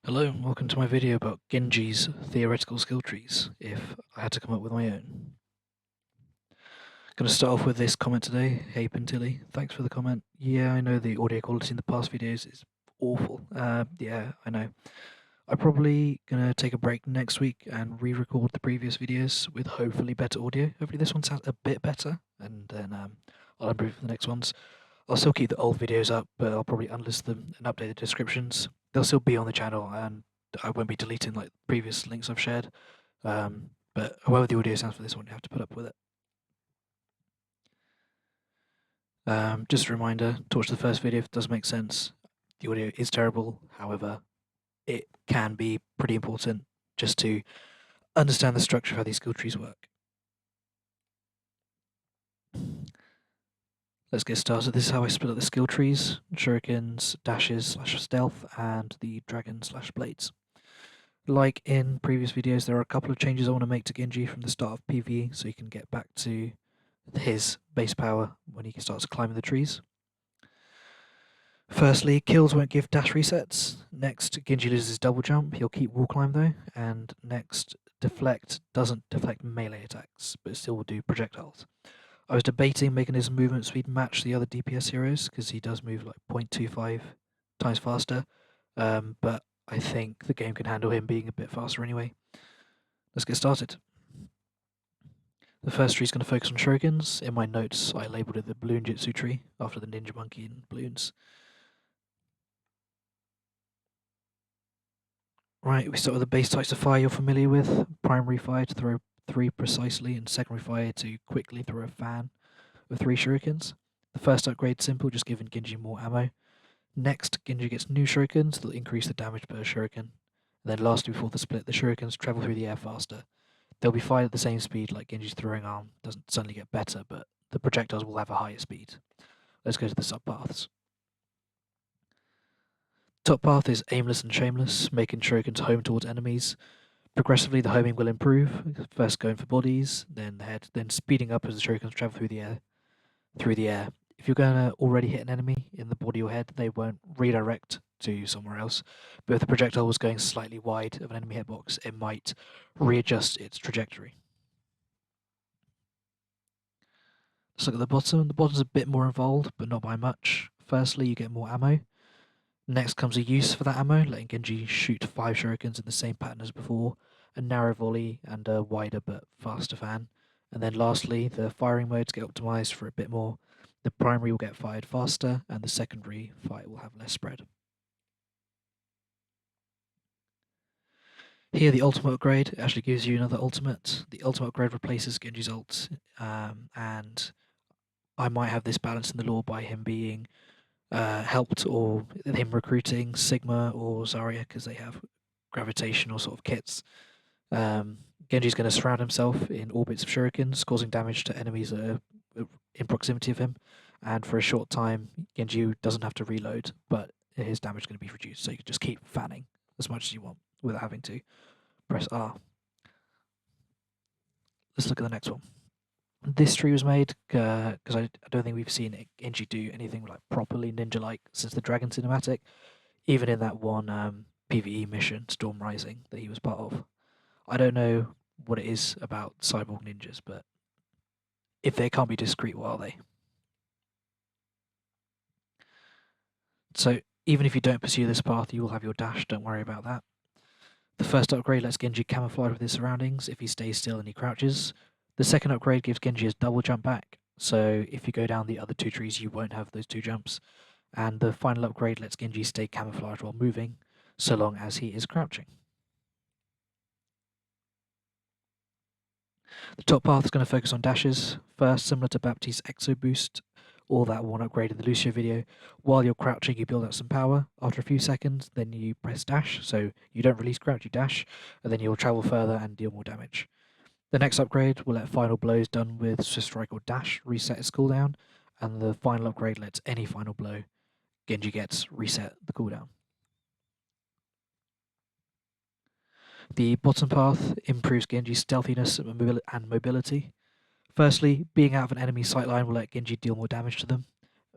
Hello and welcome to my video about Genji's theoretical skill trees, if I had to come up with my own. Gonna start off with this comment today. Hey Pintilly, thanks for the comment. Yeah, I know the audio quality in the past videos is awful. Yeah, I know. I'm probably gonna take a break next week and re-record the previous videos with hopefully better audio. Hopefully this one sounds a bit better, and then I'll improve for the next ones. I'll still keep the old videos up, but I'll probably unlist them and update the descriptions. They'll still be on the channel, and I won't be deleting like previous links I've shared. But however the audio sounds for this one, you have to put up with it. Just a reminder, to watch the first video if it does make sense. The audio is terrible, however, it can be pretty important just to understand the structure of how these skill trees work. Let's get started. This is how I split up the skill trees: shurikens, dashes / stealth, and the dragon / blades. Like in previous videos, there are a couple of changes I want to make to Genji from the start of PvE, so you can get back to his base power when he starts climbing the trees. Firstly, kills won't give dash resets. Next, Genji loses double jump. He'll keep wall climb though. And next, deflect doesn't deflect melee attacks, but still will do projectiles. I was debating making his movement speed match the other DPS heroes, because he does move like 0.25 times faster, but I think the game can handle him being a bit faster anyway. Let's get started. The first tree is going to focus on shurikens. In my notes, I labelled it the balloon jutsu tree, after the ninja monkey and balloons. Right, we start with the base types of fire you're familiar with. Primary fire to throw 3 precisely, and secondary fire to quickly throw a fan of 3 shurikens. The first upgrade simple, just giving Genji more ammo. Next, Genji gets new shurikens that increase the damage per shuriken. And then lastly, before the split, the shurikens travel through the air faster. They'll be fired at the same speed, like Genji's throwing arm doesn't suddenly get better, but the projectiles will have a higher speed. Let's go to the subpaths. Top path is aimless and shameless, making shurikens home towards enemies. Progressively, the homing will improve, first going for bodies, then the head, then speeding up as the shurikens travel through the air. If you're going to already hit an enemy in the body or head, they won't redirect to somewhere else. But if the projectile was going slightly wide of an enemy hitbox, it might readjust its trajectory. Let's look at the bottom. The bottom's a bit more involved, but not by much. Firstly, you get more ammo. Next comes a use for that ammo, letting Genji shoot 5 shurikens in the same pattern as before, a narrow volley and a wider but faster fan. And then lastly, the firing modes get optimized for a bit more. The primary will get fired faster, and the secondary fire will have less spread. Here, the ultimate upgrade actually gives you another ultimate. The ultimate upgrade replaces Genji's ult, and I might have this balanced in the lore by him being helped, or him recruiting Sigma or Zarya, because they have gravitational sort of kits. Genji's going to surround himself in orbits of shurikens, causing damage to enemies that are in proximity of him. And for a short time, Genji doesn't have to reload, but his damage is going to be reduced. So you can just keep fanning as much as you want without having to press R. Let's look at the next one. This tree was made because I don't think we've seen Genji do anything like properly ninja-like since the Dragon cinematic, even in that one PvE mission, Storm Rising, that he was part of. I don't know what it is about cyborg ninjas, but if they can't be discreet, what are they? So even if you don't pursue this path, you will have your dash, don't worry about that. The first upgrade lets Genji camouflage with his surroundings if he stays still and he crouches. The second upgrade gives Genji his double jump back, so if you go down the other 2 trees, you won't have those 2 jumps. And the final upgrade lets Genji stay camouflaged while moving, so long as he is crouching. The top path is going to focus on dashes. First, similar to Baptiste's Exo Boost, or that one upgrade in the Lucio video, while you're crouching you build up some power. After a few seconds, then you press dash, so you don't release crouch, you dash, and then you'll travel further and deal more damage. The next upgrade will let final blows done with Swift Strike or Dash reset its cooldown, and the final upgrade lets any final blow Genji gets reset the cooldown. The bottom path improves Genji's stealthiness and mobility. Firstly, being out of an enemy sightline will let Genji deal more damage to them.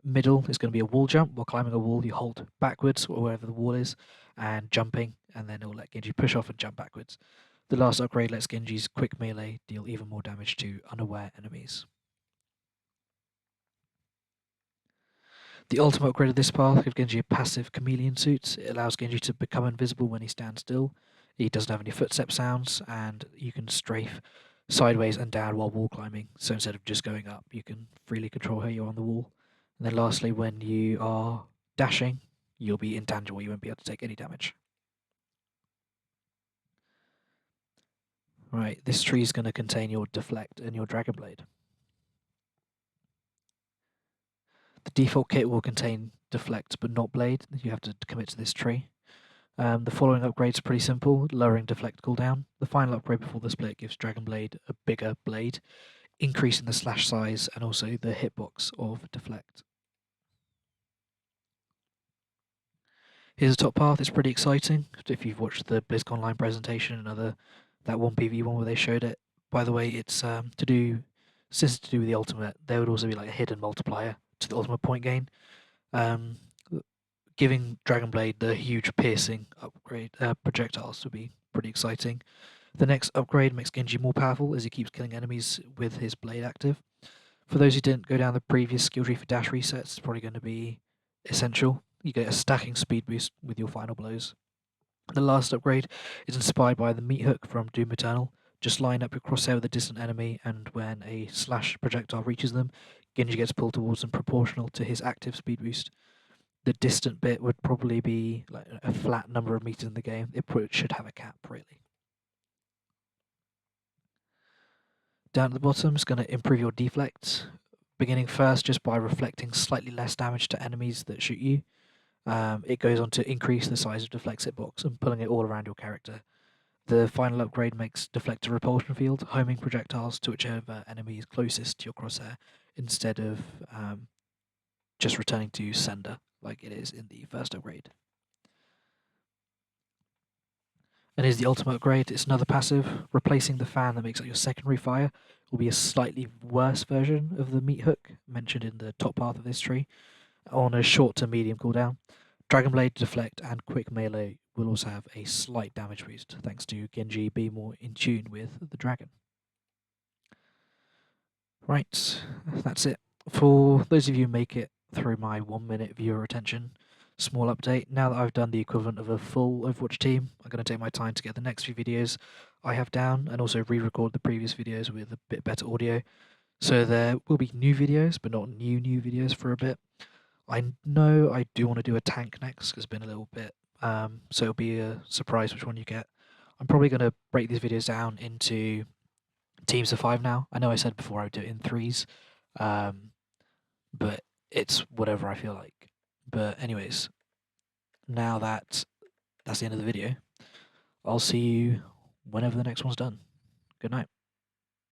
Middle is going to be a wall jump. While climbing a wall, you hold backwards or wherever the wall is, and jumping, and then it will let Genji push off and jump backwards. The last upgrade lets Genji's quick melee deal even more damage to unaware enemies. The ultimate upgrade of this path gives Genji a passive chameleon suit. It allows Genji to become invisible when he stands still. He doesn't have any footstep sounds, and you can strafe sideways and down while wall climbing. So instead of just going up, you can freely control how you're on the wall. And then lastly, when you are dashing, you'll be intangible. You won't be able to take any damage. Right, this tree is going to contain your deflect and your dragon blade. The default kit will contain deflect but not blade. You have to commit to this tree. The following upgrades are pretty simple, lowering deflect cooldown. The final upgrade before the split gives Dragon Blade a bigger blade, increasing the slash size and also the hitbox of deflect. Here's the top path, it's pretty exciting. If you've watched the BlizzCon Online presentation and that 1PV1 where they showed it. By the way, it's since it's to do with the ultimate, there would also be like a hidden multiplier to the ultimate point gain. Giving Dragon Blade the huge piercing upgrade projectiles would be pretty exciting. The next upgrade makes Genji more powerful as he keeps killing enemies with his blade active. For those who didn't go down the previous skill tree for dash resets, it's probably going to be essential. You get a stacking speed boost with your final blows. The last upgrade is inspired by the meat hook from Doom Eternal. Just line up your crosshair with a distant enemy, and when a slash projectile reaches them, Genji gets pulled towards them proportional to his active speed boost. The distant bit would probably be like a flat number of meters in the game. It should have a cap, really. Down at the bottom, it's going to improve your deflect. Beginning first just by reflecting slightly less damage to enemies that shoot you. It goes on to increase the size of deflect's hitbox and pulling it all around your character. The final upgrade makes deflect a repulsion field, homing projectiles to whichever enemy is closest to your crosshair, instead of just returning to sender like it is in the first upgrade. And here's the ultimate upgrade. It's another passive. Replacing the fan that makes up your secondary fire will be a slightly worse version of the meat hook mentioned in the top path of this tree on a short to medium cooldown. Dragon Blade, Deflect, and Quick Melee will also have a slight damage boost thanks to Genji being more in tune with the dragon. Right, that's it. For those of you who make it through my 1 minute viewer retention, small update. Now that I've done the equivalent of a full Overwatch team, I'm going to take my time to get the next few videos I have down and also re-record the previous videos with a bit better audio. So there will be new videos, but not new videos for a bit. I know I do want to do a tank next, because it's been a little bit, so it'll be a surprise which one you get. I'm probably going to break these videos down into teams of 5 now. I know I said before I would do it in 3s, but it's whatever I feel like. But anyways, now that's the end of the video. I'll see you whenever the next one's done. Good night.